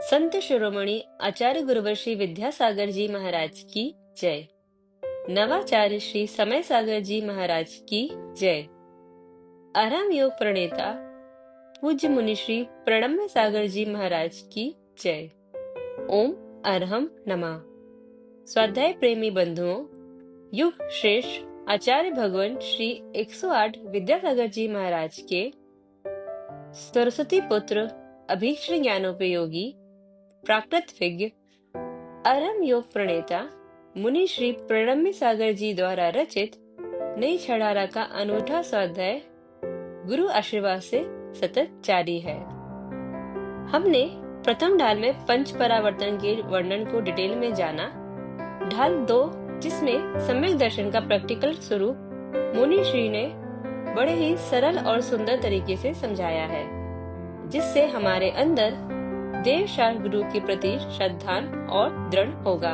संत शिरोमणि आचार्य गुरुवर श्री विद्यासागर जी महाराज की जय। नवाचार्य श्री समय सागर जी महाराज की जय। आराम योग प्रणेता पूज्य मुनि श्री प्रणम्य सागर जी महाराज की जय। ओम अरहम नमः। स्वाध्याय प्रेमी बंधुओं, युग श्रेष्ठ आचार्य भगवान श्री 108 विद्यासागर जी महाराज के सरस्वती पुत्र अभीष्ट ज्ञानोपयोगी प्राकृत विज्ञ अरहम योग प्रणेता मुनि श्री प्रणम्य सागर जी द्वारा रचित नई छड़ारा का अनूठा स्वाध्याय गुरु आशीर्वाद से सतत जारी है। हमने प्रथम ढाल में पंच परावर्तन के वर्णन को डिटेल में जाना। ढाल 2, जिसमें सम्यक दर्शन का प्रैक्टिकल स्वरूप मुनि श्री ने बड़े ही सरल और सुंदर तरीके से समझाया है, जिससे हमारे अंदर देव शास्त्र गुरु के प्रति श्रद्धा और दृढ़ होगा।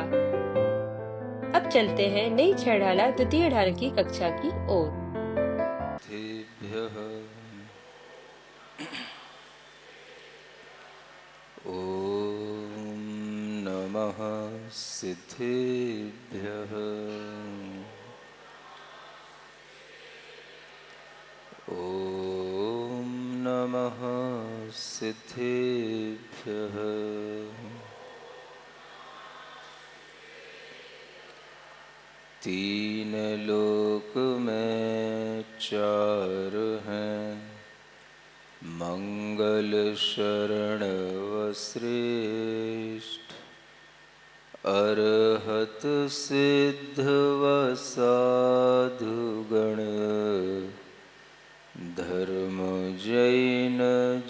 अब चलते हैं नई छड़ाला द्वितीय ढाल की कक्षा की ओर। ओम नमः सिद्धेभ्यः। ओम नमः सिद्धेभ्यः। तीन लोक में चार हैं, मंगल शरण व श्रेष्ठ, अरहत सिद्ध व साधुगण, धर्म जैन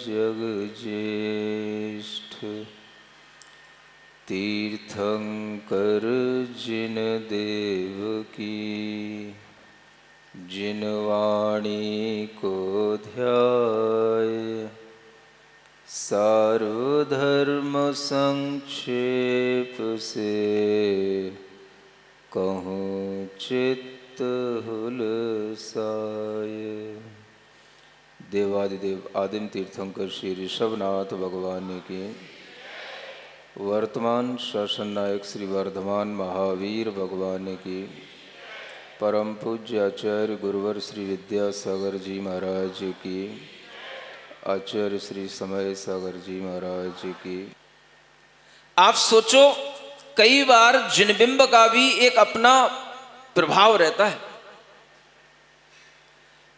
जग ज्येष्ठ। तीर्थंकर जिन देव की, जिन वाणी को ध्याय, सार्वधर्म संक्षेप से, कहूँ चित्त हुलसाय। देवादिदेव आदिम तीर्थंकर श्री ऋषभनाथ भगवान की, वर्तमान शासन नायक श्री वर्धमान महावीर भगवान की, परम पूज्य आचार्य गुरुवर श्री विद्यासागर जी महाराज की, आचार्य श्री समय सागर जी महाराज की। आप सोचो, कई बार जिनबिंब का भी एक अपना प्रभाव रहता है,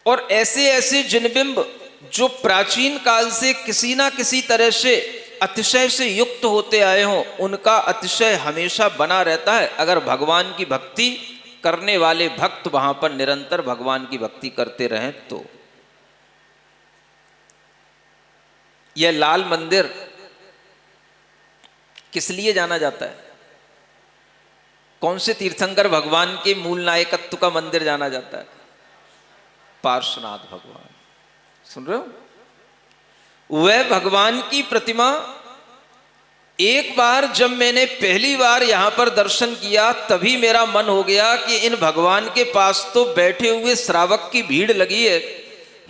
और ऐसे ऐसे जिनबिंब जो प्राचीन काल से किसी ना किसी तरह से अतिशय से युक्त होते आए हों, उनका अतिशय हमेशा बना रहता है अगर भगवान की भक्ति करने वाले भक्त वहां पर निरंतर भगवान की भक्ति करते रहें तो। यह लाल मंदिर किस लिए जाना जाता है? कौन से तीर्थंकर भगवान के मूल नायकत्व का मंदिर जाना जाता है? पार्श्वनाथ भगवान। सुन रहे हो? वह भगवान की प्रतिमा, एक बार जब मैंने पहली बार यहां पर दर्शन किया, तभी मेरा मन हो गया कि इन भगवान के पास तो बैठे हुए श्रावक की भीड़ लगी है।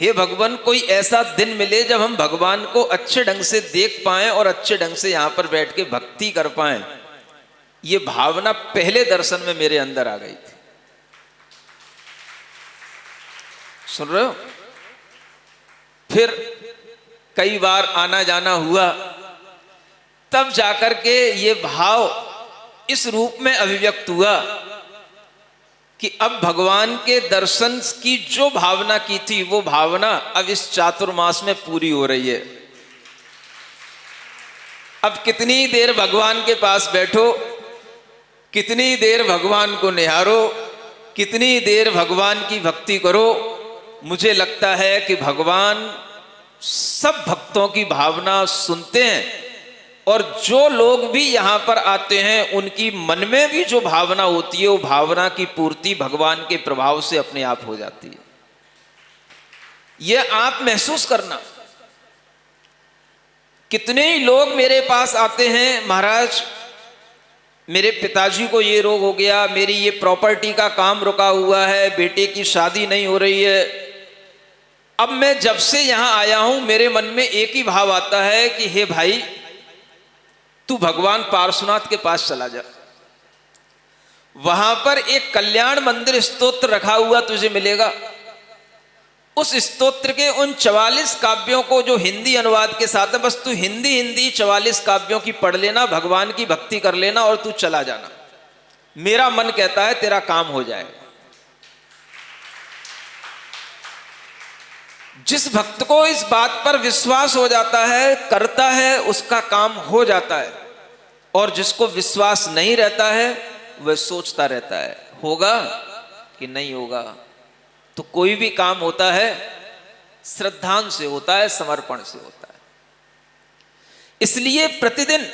हे भगवान, कोई ऐसा दिन मिले जब हम भगवान को अच्छे ढंग से देख पाएं और अच्छे ढंग से यहां पर बैठ के भक्ति कर पाएं। ये भावना पहले दर्शन में मेरे अंदर आ गई थी। सुन रहे हो? फिर कई बार आना जाना हुआ, तब जाकर के ये भाव इस रूप में अभिव्यक्त हुआ कि अब भगवान के दर्शन की जो भावना की थी, वो भावना अब इस चातुर्मास में पूरी हो रही है। अब कितनी देर भगवान के पास बैठो, कितनी देर भगवान को निहारो, कितनी देर भगवान की भक्ति करो, मुझे लगता है कि भगवान सब भक्तों की भावना सुनते हैं, और जो लोग भी यहां पर आते हैं उनकी मन में भी जो भावना होती है, वो भावना की पूर्ति भगवान के प्रभाव से अपने आप हो जाती है। यह आप महसूस करना। कितने ही लोग मेरे पास आते हैं, महाराज मेरे पिताजी को ये रोग हो गया, मेरी ये प्रॉपर्टी का काम रुका हुआ है, बेटे की शादी नहीं हो रही है। अब मैं जब से यहां आया हूं, मेरे मन में एक ही भाव आता है कि हे भाई, तू भगवान पार्श्वनाथ के पास चला जा, वहां पर एक कल्याण मंदिर स्तोत्र रखा हुआ तुझे मिलेगा। उस स्तोत्र के उन 44 काव्यों को जो हिंदी अनुवाद के साथ है, बस तू हिंदी 44 काव्यों की पढ़ लेना, भगवान की भक्ति कर लेना और तू चला जाना। मेरा मन कहता है तेरा काम हो जाएगा। जिस भक्त को इस बात पर विश्वास हो जाता है, करता है, उसका काम हो जाता है। और जिसको विश्वास नहीं रहता है वह सोचता रहता है होगा कि नहीं होगा। तो कोई भी काम होता है श्रद्धान से होता है, समर्पण से होता है। इसलिए प्रतिदिन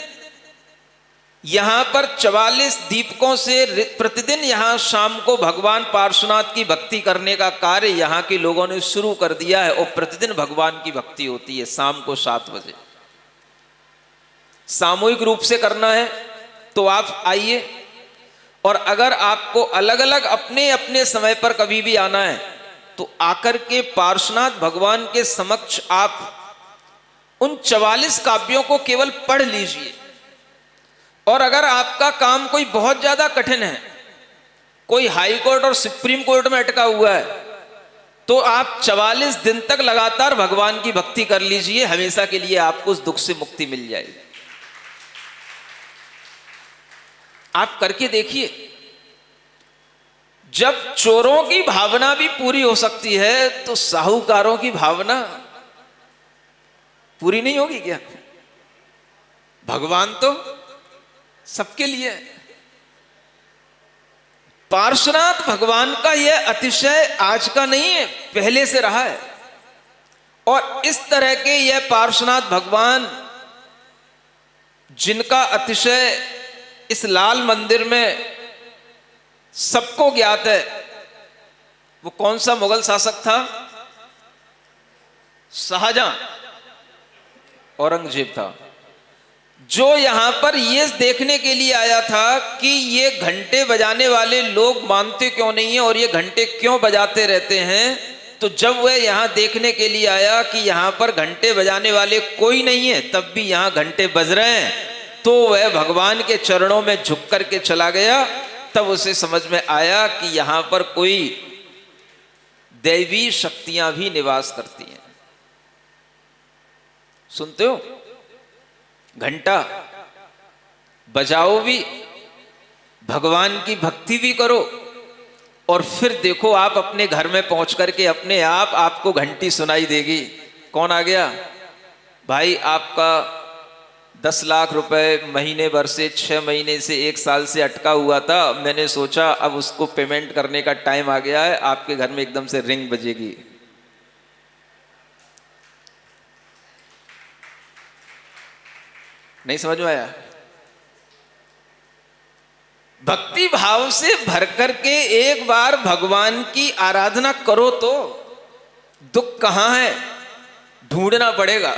यहां पर 44 दीपकों से प्रतिदिन यहां शाम को भगवान पार्श्वनाथ की भक्ति करने का कार्य यहां के लोगों ने शुरू कर दिया है। और प्रतिदिन भगवान की भक्ति होती है शाम को 7 बजे। सामूहिक रूप से करना है तो आप आइए, और अगर आपको अलग अलग अपने अपने समय पर कभी भी आना है तो आकर के पार्श्वनाथ भगवान के समक्ष आप उन 44 काव्यों को केवल पढ़ लीजिए। और अगर आपका काम कोई बहुत ज्यादा कठिन है, कोई हाई कोर्ट और सुप्रीम कोर्ट में अटका हुआ है, तो आप 44 दिन तक लगातार भगवान की भक्ति कर लीजिए, हमेशा के लिए आपको उस दुख से मुक्ति मिल जाएगी। आप करके देखिए। जब चोरों की भावना भी पूरी हो सकती है तो साहूकारों की भावना पूरी नहीं होगी क्या? भगवान तो सबके लिए है। पार्श्वनाथ भगवान का यह अतिशय आज का नहीं है, पहले से रहा है। और इस तरह के यह पार्श्वनाथ भगवान जिनका अतिशय इस लाल मंदिर में सबको ज्ञात है। वो कौन सा मुगल शासक था? शाहजहां, औरंगजेब था, जो यहां पर ये देखने के लिए आया था कि ये घंटे बजाने वाले लोग मानते क्यों नहीं है और ये घंटे क्यों बजाते रहते हैं। तो जब वह यहां देखने के लिए आया कि यहां पर घंटे बजाने वाले कोई नहीं है, तब भी यहां घंटे बज रहे हैं, तो वह भगवान के चरणों में झुक करके चला गया। तब उसे समझ में आया कि यहां पर कोई दैवी शक्तियां भी निवास करती हैं। सुनते हो? घंटा बजाओ भी, भगवान की भक्ति भी करो, और फिर देखो आप अपने घर में पहुंच करके अपने आप आपको घंटी सुनाई देगी। कौन आ गया भाई? आपका 10 लाख रुपए महीने भर से 6 महीने से 1 साल से अटका हुआ था, मैंने सोचा अब उसको पेमेंट करने का टाइम आ गया है। आपके घर में एकदम से रिंग बजेगी। नहीं समझ में आया? भक्ति भाव से भर करके एक बार भगवान की आराधना करो तो दुख कहां है ढूंढना पड़ेगा।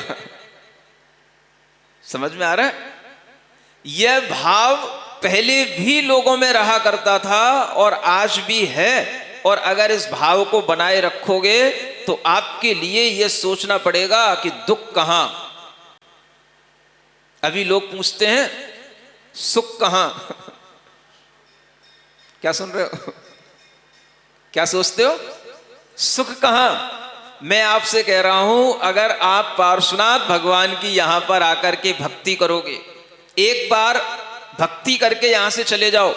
समझ में आ रहा है? यह भाव पहले भी लोगों में रहा करता था और आज भी है। और अगर इस भाव को बनाए रखोगे तो आपके लिए यह सोचना पड़ेगा कि दुख कहां। अभी लोग पूछते हैं सुख कहां। क्या सुन रहे हो? क्या सोचते हो? सुख कहां? मैं आपसे कह रहा हूं, अगर आप पार्श्वनाथ भगवान की यहां पर आकर के भक्ति करोगे, एक बार भक्ति करके यहां से चले जाओ।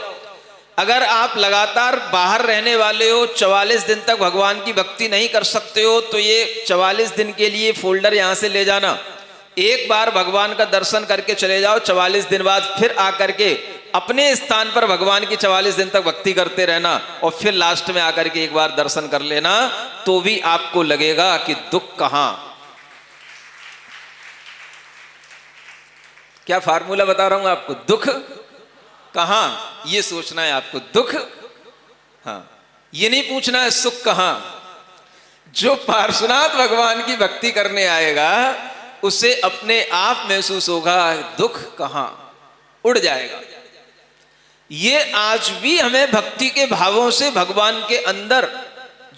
अगर आप लगातार बाहर रहने वाले हो, 44 दिन तक भगवान की भक्ति नहीं कर सकते हो, तो ये 44 दिन के लिए फोल्डर यहां से ले जाना। एक बार भगवान का दर्शन करके चले जाओ, 44 दिन बाद फिर आकर के अपने स्थान पर भगवान की 44 दिन तक भक्ति करते रहना, और फिर लास्ट में आकर के एक बार दर्शन कर लेना, तो भी आपको लगेगा कि दुख कहां। क्या फार्मूला बता रहा हूं आपको? दुख कहां, ये सोचना है आपको। दुख, हाँ, ये नहीं पूछना है सुख कहां। जो पार्श्वनाथ भगवान की भक्ति करने आएगा उसे अपने आप महसूस होगा दुख कहां, उड़ जाएगा। ये आज भी हमें भक्ति के भावों से भगवान के अंदर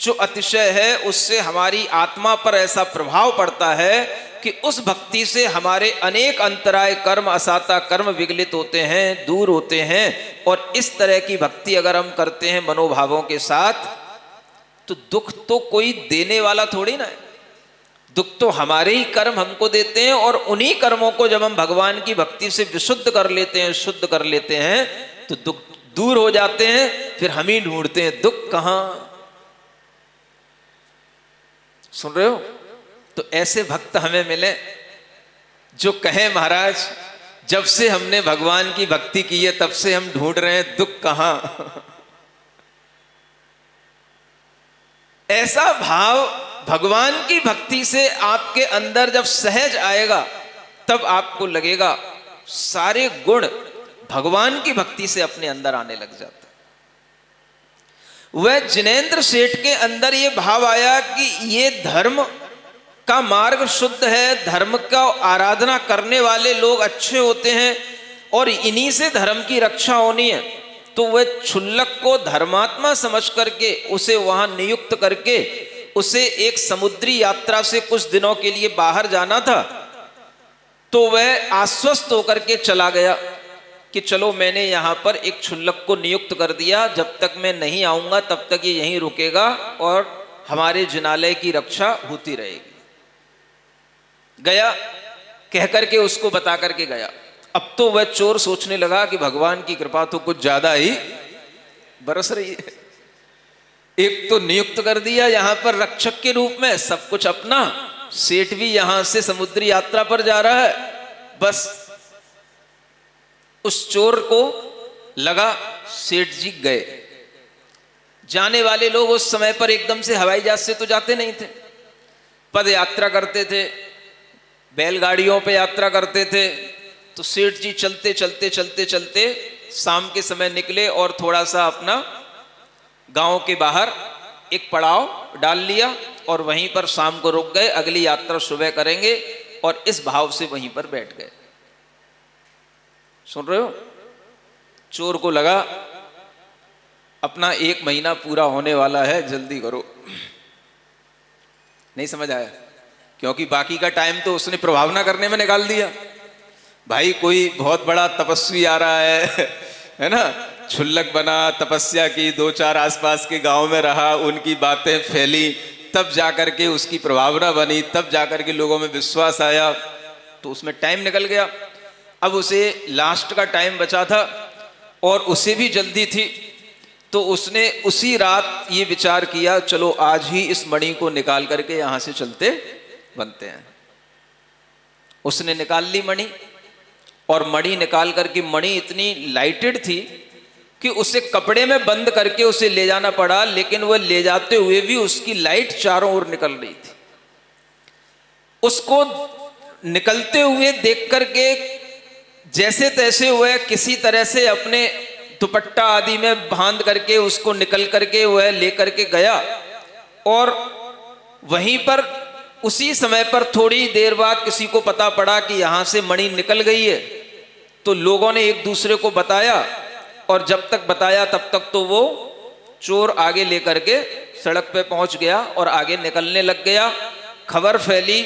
जो अतिशय है उससे हमारी आत्मा पर ऐसा प्रभाव पड़ता है कि उस भक्ति से हमारे अनेक अंतराय कर्म, असाता कर्म विगलित होते हैं, दूर होते हैं। और इस तरह की भक्ति अगर हम करते हैं मनोभावों के साथ, तो दुख तो कोई देने वाला थोड़ी ना है, दुख तो हमारे ही कर्म हमको देते हैं। और उन्हीं कर्मों को जब हम भगवान की भक्ति से विशुद्ध कर लेते हैं, शुद्ध कर लेते हैं, तो दुख दूर हो जाते हैं। फिर हम ही ढूंढते हैं दुख कहां। सुन रहे हो? तो ऐसे भक्त हमें मिले जो कहें महाराज जब से हमने भगवान की भक्ति की है तब से हम ढूंढ रहे हैं दुख कहां। ऐसा भाव भगवान की भक्ति से आपके अंदर जब सहज आएगा, तब आपको लगेगा सारे गुण भगवान की भक्ति से अपने अंदर आने लग जाते। वह जिनेंद्र सेठ के अंदर यह भाव आया कि ये धर्म का मार्ग शुद्ध है, धर्म का आराधना करने वाले लोग अच्छे होते हैं और इन्हीं से धर्म की रक्षा होनी है। तो वह क्षुल्लक को धर्मात्मा समझ करके उसे वहां नियुक्त करके उसे एक समुद्री यात्रा से कुछ दिनों के लिए बाहर जाना था। तो वह आश्वस्त होकर के चला गया कि चलो मैंने यहां पर एक क्षुल्लक को नियुक्त कर दिया, जब तक मैं नहीं आऊंगा तब तक ये यहीं रुकेगा और हमारे जिनालय की रक्षा होती रहेगी। गया, कह करके उसको बता करके गया। अब तो वह चोर सोचने लगा कि भगवान की कृपा तो कुछ ज्यादा ही बरस रही है। एक तो नियुक्त कर दिया यहां पर रक्षक के रूप में, सब कुछ अपना, सेठ भी यहां से समुद्री यात्रा पर जा रहा है। बस उस चोर को लगा सेठ जी गए। जाने वाले लोग उस समय पर एकदम से हवाई जहाज से तो जाते नहीं थे, पद यात्रा करते थे, बैलगाड़ियों पे यात्रा करते थे। तो सेठ जी चलते चलते चलते चलते शाम के समय निकले और थोड़ा सा अपना गांव के बाहर एक पड़ाव डाल लिया और वहीं पर शाम को रुक गए। अगली यात्रा सुबह करेंगे और इस भाव से वहीं पर बैठ गए। सुन रहे हो? चोर को लगा अपना 1 महीना पूरा होने वाला है, जल्दी करो। नहीं समझ आया? क्योंकि बाकी का टाइम तो उसने प्रभावना करने में निकाल दिया। भाई कोई बहुत बड़ा तपस्वी आ रहा है ना, क्षुल्लक बना, तपस्या की, 2-4 आसपास के गांव में रहा, उनकी बातें फैली, तब जाकर के उसकी प्रभावना बनी, तब जाकर के लोगों में विश्वास आया। तो उसमें टाइम निकल गया। अब उसे लास्ट का टाइम बचा था और उसे भी जल्दी थी। तो उसने उसी रात ये विचार किया, चलो आज ही इस मणि को निकाल करके यहां से चलते बनते हैं। उसने निकाल ली मणि, और मणि निकाल करके, मणि इतनी लाइटेड थी कि उसे कपड़े में बंद करके उसे ले जाना पड़ा, लेकिन वह ले जाते हुए भी उसकी लाइट चारों ओर निकल रही थी। उसको निकलते हुए देख करके जैसे तैसे वह किसी तरह से अपने दुपट्टा आदि में बांध करके उसको निकल करके वह लेकर के गया। और वहीं पर उसी समय पर थोड़ी देर बाद किसी को पता पड़ा कि यहां से मणि निकल गई है। तो लोगों ने एक दूसरे को बताया, और जब तक बताया तब तक तो वो चोर आगे लेकर के सड़क पे पहुंच गया और आगे निकलने लग गया। खबर फैली,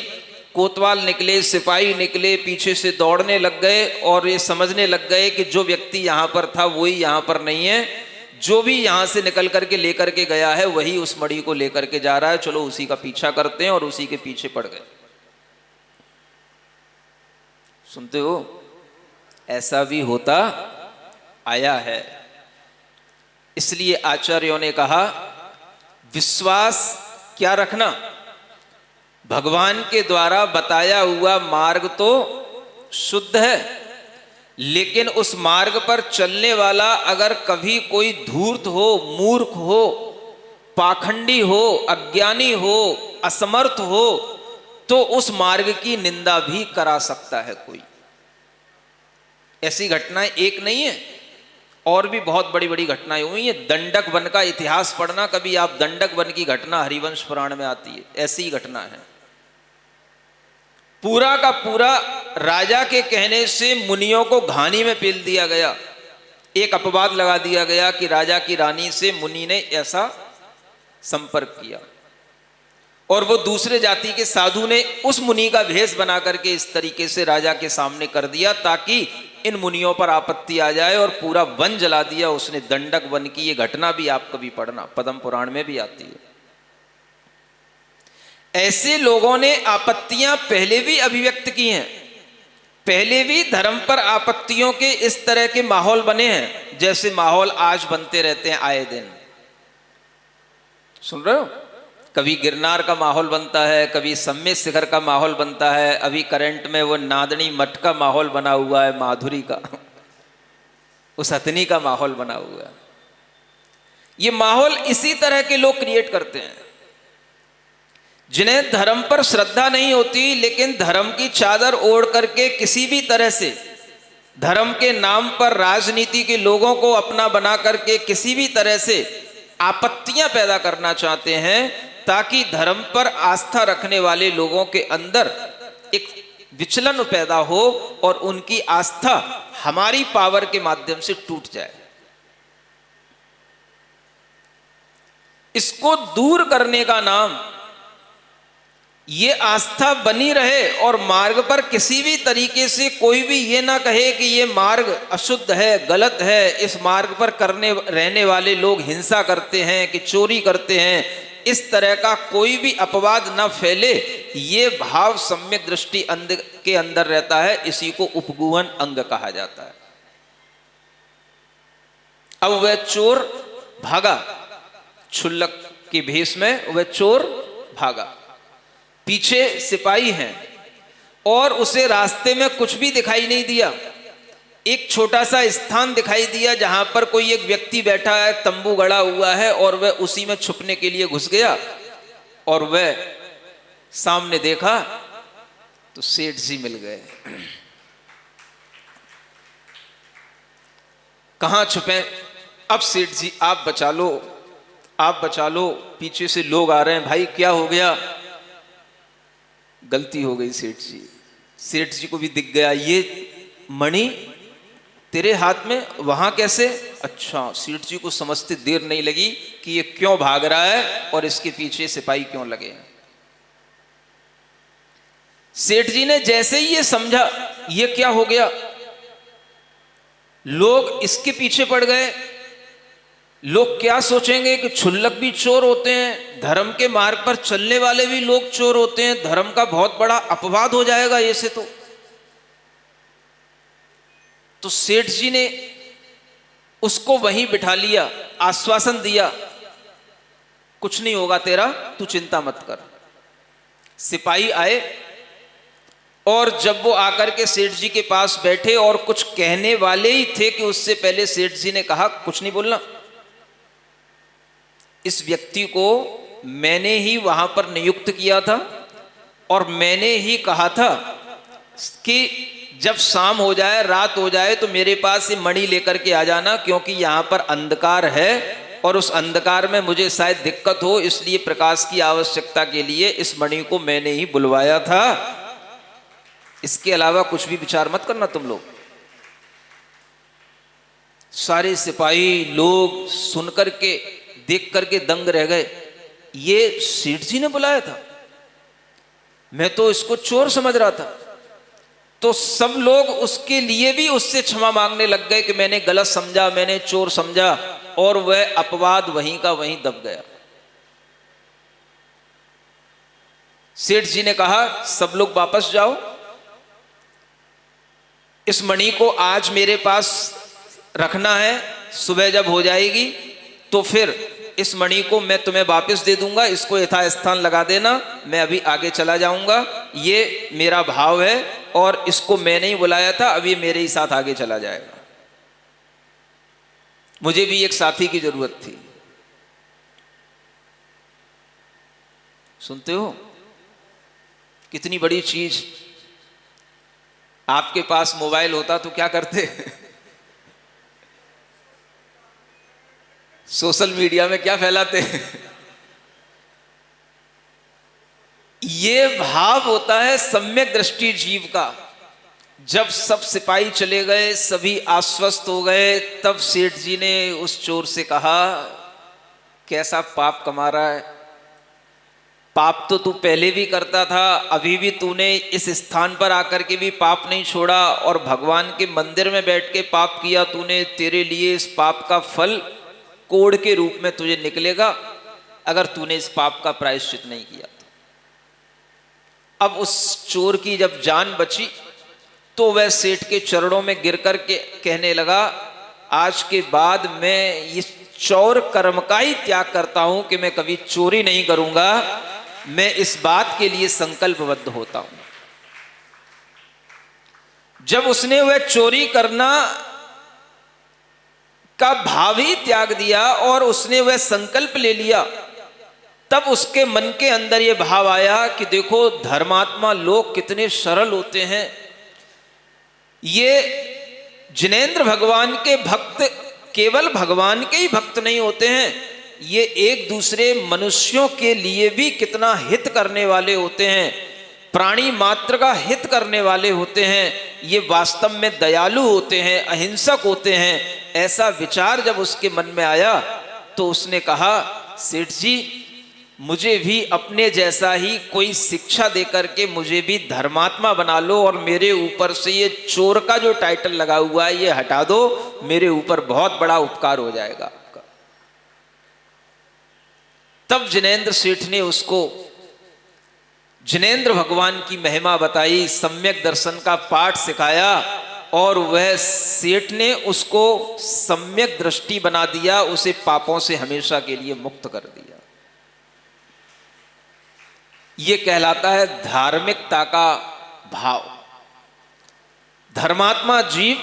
कोतवाल निकले, सिपाही निकले, पीछे से दौड़ने लग गए और ये समझने लग गए कि जो व्यक्ति यहाँ पर था वही यहाँ पर नहीं है, जो भी यहाँ से निकल करके लेकर के गया है वही उस मणि को लेकर के जा रहा है, चलो उसी का पीछा करते हैं। और उसी के पीछे पड़ गए। सुनते हो? ऐसा भी होता आया है। इसलिए आचार्यों ने कहा विश्वास क्या रखना, भगवान के द्वारा बताया हुआ मार्ग तो शुद्ध है, लेकिन उस मार्ग पर चलने वाला अगर कभी कोई धूर्त हो, मूर्ख हो, पाखंडी हो, अज्ञानी हो, असमर्थ हो, तो उस मार्ग की निंदा भी करा सकता है कोई। ऐसी घटनाएं एक नहीं है, और भी बहुत बड़ी बड़ी घटनाएं हुई हैं। दंडक वन का इतिहास पढ़ना कभी आप, दंडक वन की घटना हरिवंश पुराण में आती है, ऐसी ही घटना है। पूरा का पूरा राजा के कहने से मुनियों को घानी में पेल दिया गया। एक अपवाद लगा दिया गया कि राजा की रानी से मुनि ने ऐसा संपर्क किया, और वो दूसरे जाति के साधु ने उस मुनि का भेष बना करके इस तरीके से राजा के सामने कर दिया ताकि इन मुनियों पर आपत्ति आ जाए, और पूरा वन जला दिया उसने, दंडक वन की। ये घटना भी आप कभी पढ़ना, पद्म पुराण में भी आती है। ऐसे लोगों ने आपत्तियां पहले भी अभिव्यक्त की हैं, पहले भी धर्म पर आपत्तियों के इस तरह के माहौल बने हैं, जैसे माहौल आज बनते रहते हैं आए दिन। सुन रहे हो? कभी गिरनार का माहौल बनता है, कभी सम्मेत शिखर का माहौल बनता है, अभी करंट में वो नादनी मठ का माहौल बना हुआ है, माधुरी का उस हथनी का माहौल बना हुआ है। ये माहौल इसी तरह के लोग क्रिएट करते हैं जिन्हें धर्म पर श्रद्धा नहीं होती, लेकिन धर्म की चादर ओढ़ करके किसी भी तरह से धर्म के नाम पर राजनीति के लोगों को अपना बना करके किसी भी तरह से आपत्तियां पैदा करना चाहते हैं, ताकि धर्म पर आस्था रखने वाले लोगों के अंदर एक विचलन पैदा हो और उनकी आस्था हमारी पावर के माध्यम से टूट जाए। इसको दूर करने का नाम, ये आस्था बनी रहे और मार्ग पर किसी भी तरीके से कोई भी ये ना कहे कि ये मार्ग अशुद्ध है, गलत है, इस मार्ग पर रहने वाले लोग हिंसा करते हैं कि चोरी करते हैं, इस तरह का कोई भी अपवाद ना फैले, ये भाव सम्यक दृष्टि के अंदर रहता है। इसी को उपगुहन अंग कहा जाता है। अब वह चोर भागा, क्षुल्लक के भेष में वह चोर भागा, पीछे सिपाही हैं और उसे रास्ते में कुछ भी दिखाई नहीं दिया। एक छोटा सा स्थान दिखाई दिया जहां पर कोई एक व्यक्ति बैठा है, तंबू गड़ा हुआ है, और वह उसी में छुपने के लिए घुस गया। और वह सामने देखा तो सेठ जी मिल गए। कहां छुपे? अब सेठ जी आप बचा लो, आप बचा लो, पीछे से लोग आ रहे हैं। भाई क्या हो गया? गलती हो गई सेठ जी। सेठ जी को भी दिख गया, ये मणि तेरे हाथ में, वहां कैसे? अच्छा, सेठ जी को समझते देर नहीं लगी कि ये क्यों भाग रहा है और इसके पीछे सिपाही क्यों लगे हैं। सेठ जी ने जैसे ही ये समझा ये क्या हो गया, लोग इसके पीछे पड़ गए। लोग क्या सोचेंगे कि क्षुल्लक भी चोर होते हैं, धर्म के मार्ग पर चलने वाले भी लोग चोर होते हैं, धर्म का बहुत बड़ा अपवाद हो जाएगा ये से। तो सेठ जी ने उसको वहीं बिठा लिया, आश्वासन दिया, कुछ नहीं होगा तेरा, तू चिंता मत कर। सिपाही आए और जब वो आकर के सेठ जी के पास बैठे और कुछ कहने वाले ही थे कि उससे पहले सेठ जी ने कहा, कुछ नहीं बोलना, इस व्यक्ति को मैंने ही वहां पर नियुक्त किया था और मैंने ही कहा था कि जब शाम हो जाए, रात हो जाए, तो मेरे पास ये मणि लेकर के आ जाना, क्योंकि यहाँ पर अंधकार है और उस अंधकार में मुझे शायद दिक्कत हो, इसलिए प्रकाश की आवश्यकता के लिए इस मणि को मैंने ही बुलवाया था। इसके अलावा कुछ भी विचार मत करना तुम लोग। सारे सिपाही लोग सुन करके, देख करके दंग रह गए। ये सेठ जी ने बुलाया था, मैं तो इसको चोर समझ रहा था। तो सब लोग उसके लिए भी उससे क्षमा मांगने लग गए कि मैंने गलत समझा, मैंने चोर समझा, और वह अपवाद वहीं का वहीं दब गया। सेठ जी ने कहा, सब लोग वापस जाओ, इस मणि को आज मेरे पास रखना है, सुबह जब हो जाएगी तो फिर इस मणि को मैं तुम्हें वापस दे दूंगा, इसको यथास्थान लगा देना, मैं अभी आगे चला जाऊंगा। ये मेरा भाव है और इसको मैंने ही बुलाया था, अब ये मेरे ही साथ आगे चला जाएगा। मुझे भी एक साथी की जरूरत थी। सुनते हो कितनी बड़ी चीज। आपके पास मोबाइल होता तो क्या करते? सोशल मीडिया में क्या फैलाते? ये भाव होता है सम्यक दृष्टि जीव का। जब सब सिपाही चले गए, सभी आश्वस्त हो गए, तब सेठ जी ने उस चोर से कहा, कैसा पाप कमा रहा है, पाप तो तू पहले भी करता था, अभी भी तूने इस स्थान पर आकर के भी पाप नहीं छोड़ा, और भगवान के मंदिर में बैठ के पाप किया तूने, तेरे लिए इस पाप का फल कोढ़ के रूप में तुझे निकलेगा अगर तूने इस पाप का प्रायश्चित नहीं किया तो। अब उस चोर की जब जान बची तो वह सेठ के चरणों में गिर कर के कहने लगा, आज के बाद मैं इस चौर कर्म का ही त्याग करता हूं कि मैं कभी चोरी नहीं करूंगा, मैं इस बात के लिए संकल्पबद्ध होता हूं। जब उसने वह चोरी करना का भाव ही त्याग दिया और उसने वह संकल्प ले लिया, तब उसके मन के अंदर यह भाव आया कि देखो धर्मात्मा लोग कितने सरल होते हैं। ये जिनेंद्र भगवान के भक्त केवल भगवान के ही भक्त नहीं होते हैं, ये एक दूसरे मनुष्यों के लिए भी कितना हित करने वाले होते हैं, प्राणी मात्र का हित करने वाले होते हैं, ये वास्तव में दयालु होते हैं, अहिंसक होते हैं। ऐसा विचार जब उसके मन में आया तो उसने कहा, सेठ जी मुझे भी अपने जैसा ही कोई शिक्षा देकर के मुझे भी धर्मात्मा बना लो और मेरे ऊपर से ये चोर का जो टाइटल लगा हुआ है ये हटा दो, मेरे ऊपर बहुत बड़ा उपकार हो जाएगा आपका। तब जिनेंद्र सेठ ने उसको जिनेंद्र भगवान की महिमा बताई, सम्यक दर्शन का पाठ सिखाया और वह सेठ ने उसको सम्यक दृष्टि बना दिया, उसे पापों से हमेशा के लिए मुक्त कर दिया। ये कहलाता है धार्मिकता का भाव। धर्मात्मा जीव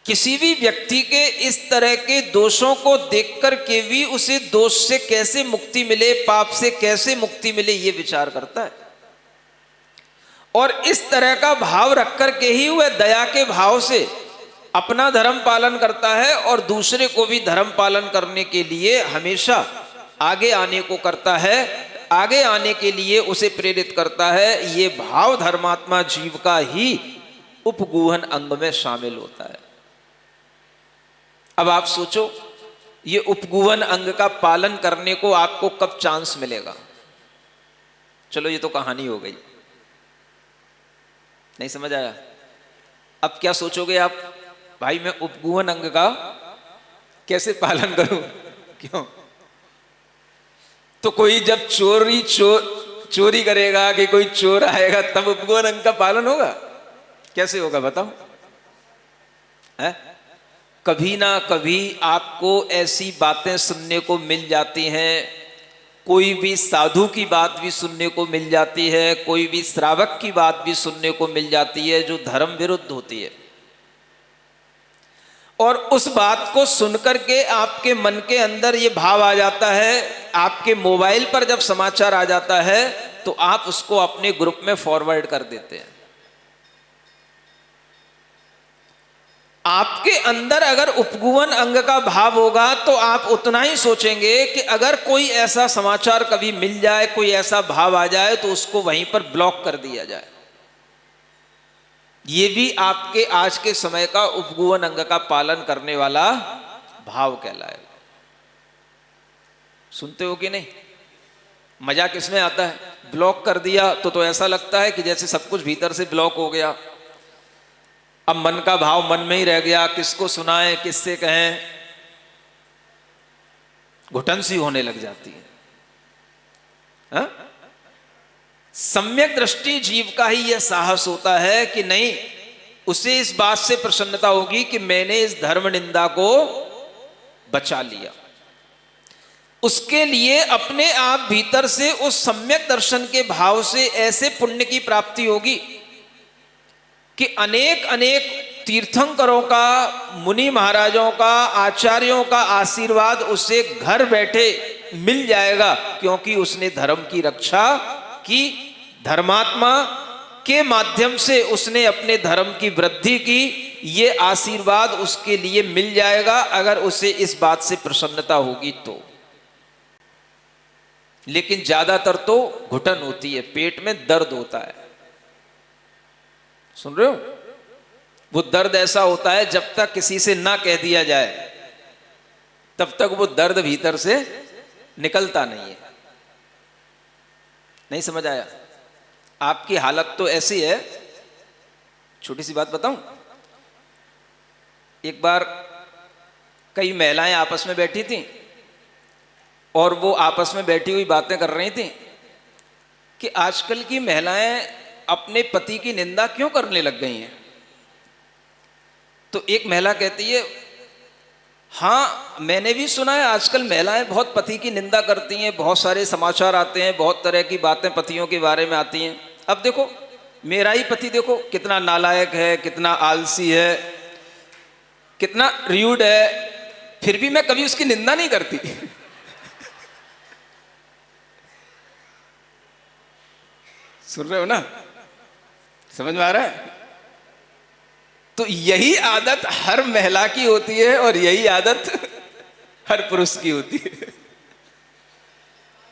किसी भी व्यक्ति के इस तरह के दोषों को देखकर के भी उसे दोष से कैसे मुक्ति मिले, पाप से कैसे मुक्ति मिले, ये विचार करता है। और इस तरह का भाव रख कर के ही वह दया के भाव से अपना धर्म पालन करता है और दूसरे को भी धर्म पालन करने के लिए हमेशा आगे आने को करता है, आगे आने के लिए उसे प्रेरित करता है। ये भाव धर्मात्मा जीव का ही उपगूहन अंग में शामिल होता है। अब आप सोचो, ये उपगूहन अंग का पालन करने को आपको कब चांस मिलेगा? चलो ये तो कहानी हो गई, नहीं समझ आया? अब क्या सोचोगे आप, भाई मैं उपगूहन अंग का कैसे पालन करूं? क्यों? तो कोई जब चोरी करेगा कि कोई चोर आएगा तब उपगूहन अंग का पालन होगा? कैसे होगा बताओ? है? कभी ना कभी आपको ऐसी बातें सुनने को मिल जाती हैं, कोई भी साधु की बात भी सुनने को मिल जाती है, कोई भी श्रावक की बात भी सुनने को मिल जाती है जो धर्म विरुद्ध होती है, और उस बात को सुनकर के आपके मन के अंदर ये भाव आ जाता है, आपके मोबाइल पर जब समाचार आ जाता है तो आप उसको अपने ग्रुप में फॉरवर्ड कर देते हैं। आपके अंदर अगर उपगूहन अंग का भाव होगा तो आप उतना ही सोचेंगे कि अगर कोई ऐसा समाचार कभी मिल जाए, कोई ऐसा भाव आ जाए तो उसको वहीं पर ब्लॉक कर दिया जाए। ये भी आपके आज के समय का उपगूहन अंग का पालन करने वाला भाव कहलाएगा। सुनते हो कि नहीं? मजा किसमें आता है? ब्लॉक कर दिया तो ऐसा लगता है कि जैसे सब कुछ भीतर से ब्लॉक हो गया, अब मन का भाव मन में ही रह गया, किसको सुनाएं, किससे कहें, घुटन सी होने लग जाती है। हा? सम्यक दृष्टि जीव का ही यह साहस होता है कि नहीं, उसे इस बात से प्रसन्नता होगी कि मैंने इस धर्म निंदा को बचा लिया। उसके लिए अपने आप भीतर से उस सम्यक दर्शन के भाव से ऐसे पुण्य की प्राप्ति होगी कि अनेक अनेक तीर्थंकरों का, मुनि महाराजों का, आचार्यों का आशीर्वाद उसे घर बैठे मिल जाएगा, क्योंकि उसने धर्म की रक्षा की, धर्मात्मा के माध्यम से उसने अपने धर्म की वृद्धि की। ये आशीर्वाद उसके लिए मिल जाएगा अगर उसे इस बात से प्रसन्नता होगी तो। लेकिन ज्यादातर तो घुटन होती है, पेट में दर्द होता है। सुन रहे हो? वो दर्द ऐसा होता है जब तक किसी से ना कह दिया जाए तब तक वो दर्द भीतर से निकलता नहीं है। नहीं समझ आया? आपकी हालत तो ऐसी है, छोटी सी बात बताऊं। एक बार कई महिलाएं आपस में बैठी थीं और वो आपस में बैठी हुई बातें कर रही थीं कि आजकल की महिलाएं अपने पति की निंदा क्यों करने लग गई हैं। तो एक महिला कहती है, हाँ मैंने भी सुना है आजकल महिलाएं बहुत पति की निंदा करती हैं, बहुत सारे समाचार आते हैं, बहुत तरह की बातें पतियों के बारे में आती हैं। अब देखो मेरा ही पति देखो कितना नालायक है, कितना आलसी है, कितना र्यूड है, फिर भी मैं कभी उसकी निंदा नहीं करती। सुन रहे हो ना? समझ में आ रहा है? तो यही आदत हर महिला की होती है और यही आदत हर पुरुष की होती है।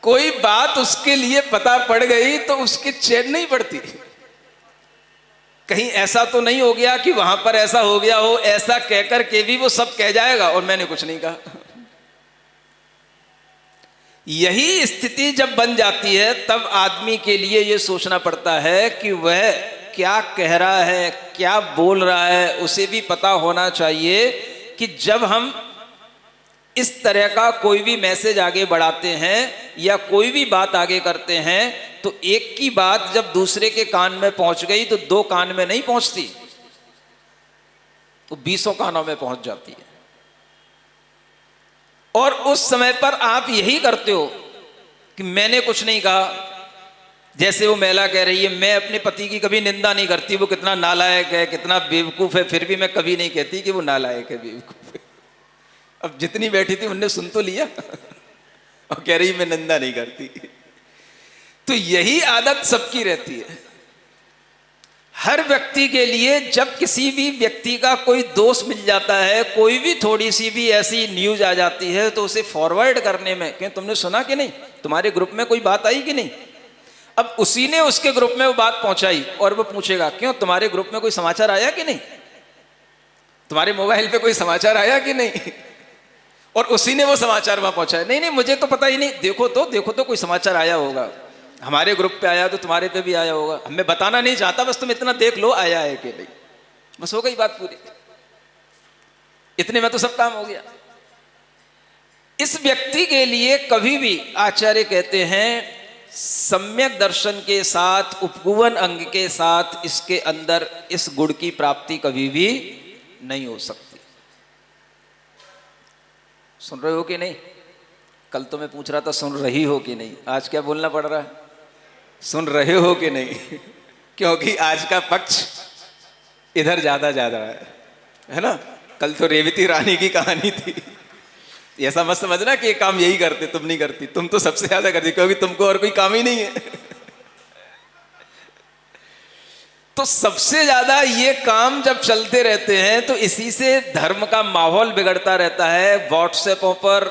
कोई बात उसके लिए पता पड़ गई तो उसकी चैन नहीं पड़ती। कहीं ऐसा तो नहीं हो गया कि वहां पर ऐसा हो गया हो, ऐसा कहकर के भी वो सब कह जाएगा और मैंने कुछ नहीं कहा। यही स्थिति जब बन जाती है तब आदमी के लिए यह सोचना पड़ता है कि वह क्या कह रहा है, क्या बोल रहा है। उसे भी पता होना चाहिए कि जब हम इस तरह का कोई भी मैसेज आगे बढ़ाते हैं या कोई भी बात आगे करते हैं तो एक की बात जब दूसरे के कान में पहुंच गई तो 2 कान में नहीं पहुंचती, तो 20 कानों में पहुंच जाती है। और उस समय पर आप यही करते हो कि मैंने कुछ नहीं कहा। जैसे वो महिला कह रही है, मैं अपने पति की कभी निंदा नहीं करती, वो कितना नालायक है, कितना बेवकूफ है, फिर भी मैं कभी नहीं कहती कि वो नालायक है, बेवकूफ है। अब जितनी बैठी थी उनने सुन तो लिया और कह रही मैं निंदा नहीं करती। तो यही आदत सबकी रहती है। हर व्यक्ति के लिए जब किसी भी व्यक्ति का कोई दोष मिल जाता है, कोई भी थोड़ी सी भी ऐसी न्यूज आ जाती है तो उसे फॉरवर्ड करने में, क्या तुमने सुना कि नहीं, तुम्हारे ग्रुप में कोई बात आई कि नहीं। अब उसी ने उसके ग्रुप में वो बात पहुंचाई और वो पूछेगा, क्यों तुम्हारे ग्रुप में कोई समाचार आया कि नहीं, तुम्हारे मोबाइल पे कोई समाचार आया कि नहीं। और उसी ने वो समाचार वहां पहुंचाया, नहीं नहीं मुझे तो पता ही नहीं, देखो तो कोई समाचार आया होगा, हमारे ग्रुप पे आया तो तुम्हारे पे भी आया होगा, हमें बताना नहीं चाहता, बस तुम इतना देख लो आया है कि नहीं, बस हो गई बात पूरी, इतने में तो सब काम हो गया। इस व्यक्ति के लिए कभी भी आचार्य कहते हैं सम्यक दर्शन के साथ, उपगुवन अंग के साथ इसके अंदर इस गुण की प्राप्ति कभी भी नहीं हो सकती। सुन रहे हो कि नहीं? कल तो मैं पूछ रहा था सुन रही हो कि नहीं, आज क्या बोलना पड़ रहा है, सुन रहे हो कि नहीं। क्योंकि आज का पक्ष इधर ज्यादा है ना। कल तो रेवती रानी की कहानी थी। ऐसा मत समझना कि ये काम यही करते, तुम नहीं करती, तुम तो सबसे ज्यादा करती, क्योंकि तुमको और कोई काम ही नहीं है। तो सबसे ज्यादा ये काम जब चलते रहते हैं तो इसी से धर्म का माहौल बिगड़ता रहता है। व्हाट्सएपों पर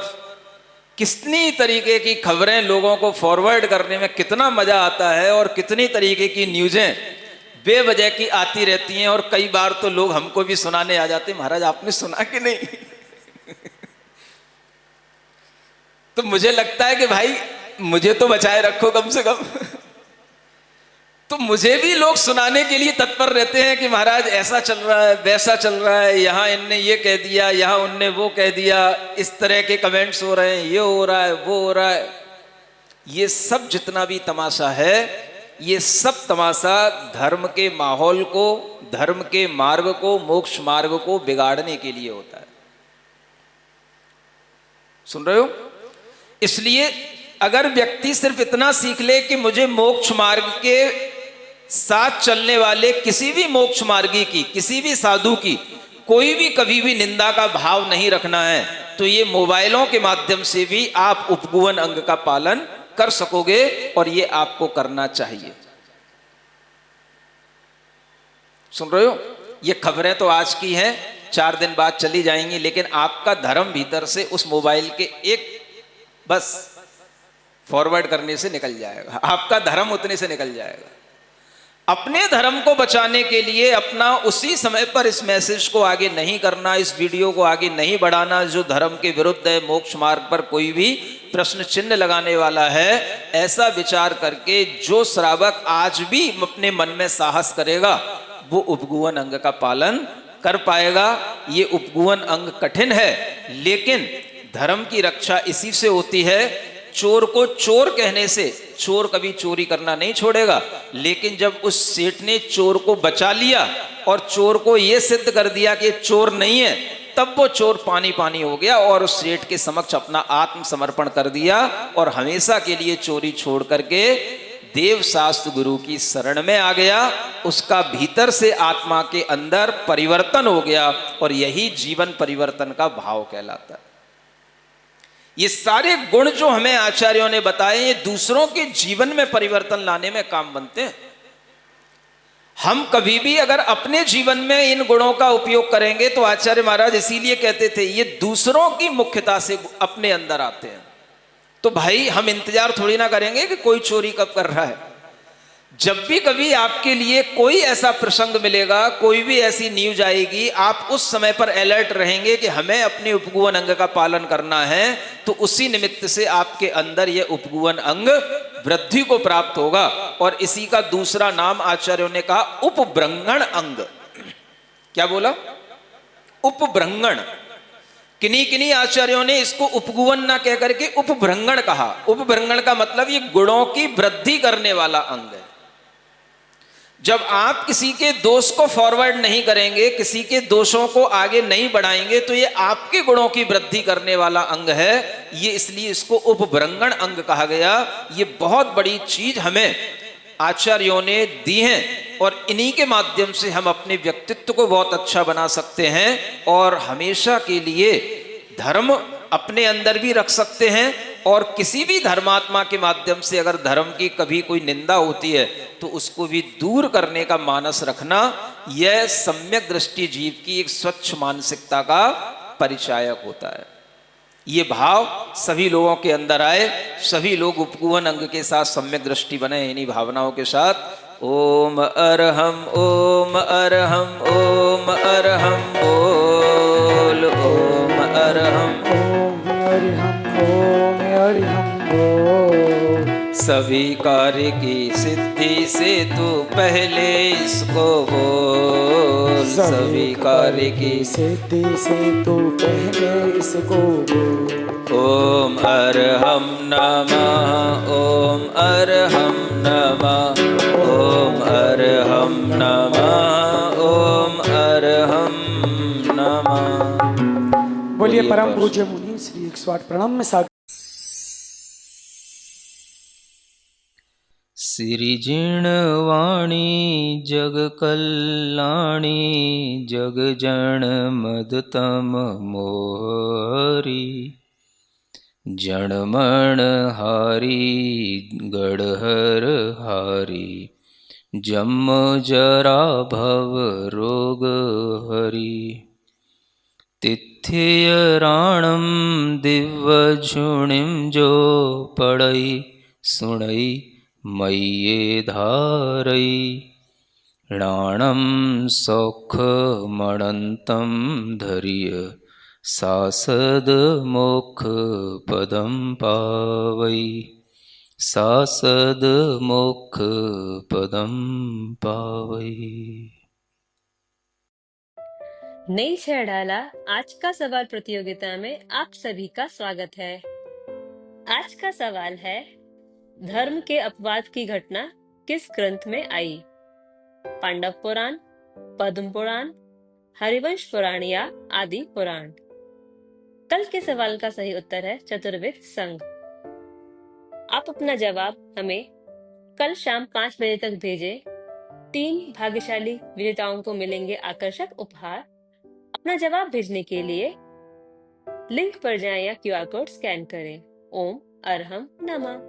कितनी तरीके की खबरें लोगों को फॉरवर्ड करने में कितना मजा आता है और कितनी तरीके की न्यूज़ें बेवजह की आती रहती हैं। और कई बार तो लोग हमको भी सुनाने आ जाते, महाराज आपने सुना कि नहीं। तो मुझे लगता है कि भाई मुझे तो बचाए रखो कम से कम। तो मुझे भी लोग सुनाने के लिए तत्पर रहते हैं कि महाराज ऐसा चल रहा है, वैसा चल रहा है, यहाँ इनने ये कह दिया, यहाँ उनने वो कह दिया, इस तरह के कमेंट्स हो रहे हैं, ये हो रहा है, वो हो रहा है। ये सब जितना भी तमाशा है, ये सब तमाशा धर्म के माहौल को, धर्म के मार्ग को, मोक्ष मार्ग को बिगाड़ने के लिए होता है। सुन रहे हो? इसलिए अगर व्यक्ति सिर्फ इतना सीख ले कि मुझे मोक्ष मार्ग के साथ चलने वाले किसी भी मोक्ष मार्गी की, किसी भी साधु की कोई भी कभी भी निंदा का भाव नहीं रखना है, तो ये मोबाइलों के माध्यम से भी आप उपगुवन अंग का पालन कर सकोगे और ये आपको करना चाहिए। सुन रहे हो? ये खबरें तो आज की हैं, 4 दिन बाद चली जाएंगी, लेकिन आपका धर्म भीतर से उस मोबाइल के एक बस फॉरवर्ड करने से निकल जाएगा, आपका धर्म उतने से निकल जाएगा। अपने धर्म को बचाने के लिए अपना उसी समय पर इस मैसेज को आगे नहीं करना, इस वीडियो को आगे नहीं बढ़ाना जो धर्म के विरुद्ध है, मोक्ष मार्ग पर कोई भी प्रश्न चिन्ह लगाने वाला है, ऐसा विचार करके जो श्रावक आज भी अपने मन में साहस करेगा वो उपगुवन अंग का पालन कर पाएगा। ये उपगुवन अंग कठिन है, लेकिन धर्म की रक्षा इसी से होती है। चोर को चोर कहने से चोर कभी चोरी करना नहीं छोड़ेगा, लेकिन जब उस सेठ ने चोर को बचा लिया और चोर को यह सिद्ध कर दिया कि चोर नहीं है, तब वो चोर पानी पानी हो गया और उस सेठ के समक्ष अपना आत्मसमर्पण कर दिया और हमेशा के लिए चोरी छोड़ करके देव शास्त्र गुरु की शरण में आ गया। उसका भीतर से आत्मा के अंदर परिवर्तन हो गया और यही जीवन परिवर्तन का भाव कहलाता है। ये सारे गुण जो हमें आचार्यों ने बताए, ये दूसरों के जीवन में परिवर्तन लाने में काम बनते हैं। हम कभी भी अगर अपने जीवन में इन गुणों का उपयोग करेंगे तो आचार्य महाराज इसीलिए कहते थे ये दूसरों की मुख्यता से अपने अंदर आते हैं। तो भाई हम इंतजार थोड़ी ना करेंगे कि कोई चोरी कब कर रहा है। जब भी कभी आपके लिए कोई ऐसा प्रसंग मिलेगा, कोई भी ऐसी न्यूज आएगी, आप उस समय पर अलर्ट रहेंगे कि हमें अपने उपगुवन अंग का पालन करना है, तो उसी निमित्त से आपके अंदर यह उपगुवन अंग वृद्धि को प्राप्त होगा। और इसी का दूसरा नाम आचार्यों ने कहा उपब्रंगण अंग। क्या बोला? उपब्रंगण। किन्हीं किन्हीं आचार्यों ने इसको उपगुवन ना कह करके उपभ्रंगण कहा। उपभ्रंगण का मतलब ये गुणों की वृद्धि करने वाला अंग है। जब आप किसी के दोष को फॉरवर्ड नहीं करेंगे, किसी के दोषों को आगे नहीं बढ़ाएंगे, तो ये आपके गुणों की वृद्धि करने वाला अंग है। ये इसलिए इसको उपभ्रंगण अंग कहा गया। ये बहुत बड़ी चीज हमें आचार्यों ने दी है और इन्हीं के माध्यम से हम अपने व्यक्तित्व को बहुत अच्छा बना सकते हैं और हमेशा के लिए धर्म अपने अंदर भी रख सकते हैं। और किसी भी धर्मात्मा के माध्यम से अगर धर्म की कभी कोई निंदा होती है तो उसको भी दूर करने का मानस रखना, यह सम्यक दृष्टि जीव की एक स्वच्छ मानसिकता का परिचायक होता है। ये भाव सभी लोगों के अंदर आए, सभी लोग उपगुवन अंग के साथ सम्यक दृष्टि बने। इन्हीं भावनाओं के साथ ओम अरहम ओम अरहम ओम अरहम बोल ओम अरहम ओम अरहम ओम अरहम बोल। सभी कार्य की सिद्धि से तू पहले इसको बोल। सभी कार्य की सिद्धि से तू पहले इसको बोल। ओम अरहम नमः ओम अरहम नमः ओम अरहम नमः ओम अरहम नमः। बोलिए परम पूज्य मुनि श्री 108 प्रणाम में सागर। सिरिजिणवाणी जग कल्याणी जग जन मदतम मोहरी जनमण हारी गढ़हर हारी जम जरा भव रोग हरि तिथ्य राणम दिव्य झुणिम जो पढ़ई सुणई मय्ये धारई राणम सौख मणंतम धर्य सासद मोक्ष पदम पावई सासद मोक्ष पदम पावई। नई छह डाला आज का सवाल प्रतियोगिता में आप सभी का स्वागत है। आज का सवाल है, धर्म के अपवाद की घटना किस ग्रंथ में आई? पांडव पुराण, पद्म पुराण, हरिवंश पुराण या आदि पुराण? कल के सवाल का सही उत्तर है चतुर्वेद संघ। आप अपना जवाब हमें कल शाम 5 बजे तक भेजें। 3 भाग्यशाली विजेताओं को मिलेंगे आकर्षक उपहार। अपना जवाब भेजने के लिए लिंक पर जाएं या QR कोड स्कैन करें। ओम अरहम नमः।